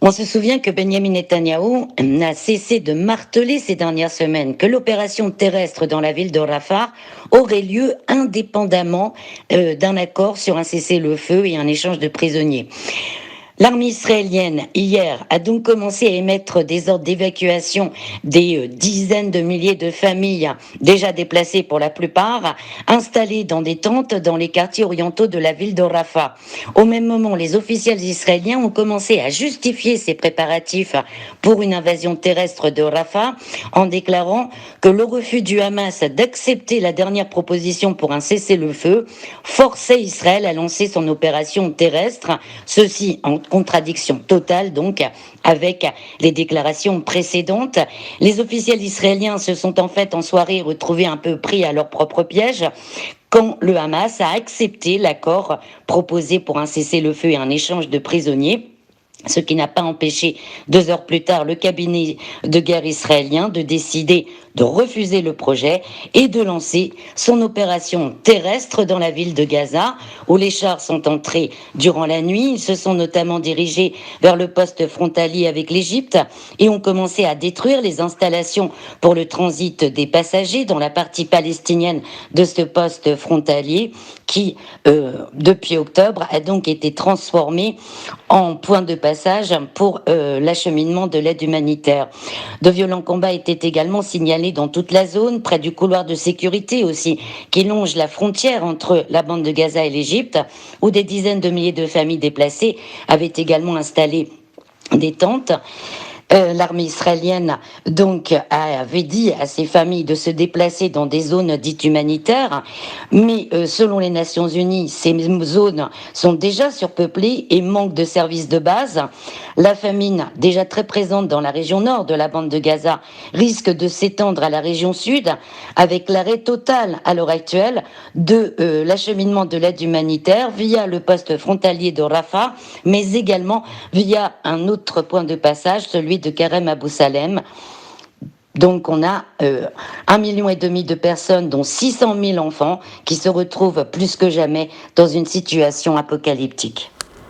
On se souvient que Benjamin Netanyahou n'a cessé de marteler ces dernières semaines que l'opération terrestre dans la ville de Rafah aurait lieu indépendamment d'un accord sur un cessez-le-feu et un échange de prisonniers. L'armée israélienne, hier, a donc commencé à émettre des ordres d'évacuation des dizaines de milliers de familles déjà déplacées pour la plupart, installées dans des tentes dans les quartiers orientaux de la ville de Rafah. Au même moment, les officiels israéliens ont commencé à justifier ces préparatifs pour une invasion terrestre de Rafah en déclarant que le refus du Hamas d'accepter la dernière proposition pour un cessez-le-feu forçait Israël à lancer son opération terrestre, ceci en contradiction totale donc avec les déclarations précédentes. Les officiels israéliens se sont en fait en soirée retrouvés un peu pris à leur propre piège quand le Hamas a accepté l'accord proposé pour un cessez-le-feu et un échange de prisonniers. Ce qui n'a pas empêché 2 heures plus tard le cabinet de guerre israélien de décider de refuser le projet et de lancer son opération terrestre dans la ville de Gaza, où les chars sont entrés durant la nuit. Ils se sont notamment dirigés vers le poste frontalier avec l'Égypte et ont commencé à détruire les installations pour le transit des passagers dans la partie palestinienne de ce poste frontalier qui, depuis octobre, a donc été transformé en point de passage pour l'acheminement de l'aide humanitaire. De violents combats étaient également signalés dans toute la zone, près du couloir de sécurité aussi, qui longe la frontière entre la bande de Gaza et l'Égypte, où des dizaines de milliers de familles déplacées avaient également installé des tentes. L'armée israélienne donc avait dit à ces familles de se déplacer dans des zones dites humanitaires, mais selon les Nations Unies, ces zones sont déjà surpeuplées et manquent de services de base. La famine, déjà très présente dans la région nord de la bande de Gaza, risque de s'étendre à la région sud, avec l'arrêt total à l'heure actuelle de l'acheminement de l'aide humanitaire via le poste frontalier de Rafah, mais également via un autre point de passage, celui de Karem Abou Salem. Donc on a 1,5 million de personnes, dont 600 000 enfants, qui se retrouvent plus que jamais dans une situation apocalyptique.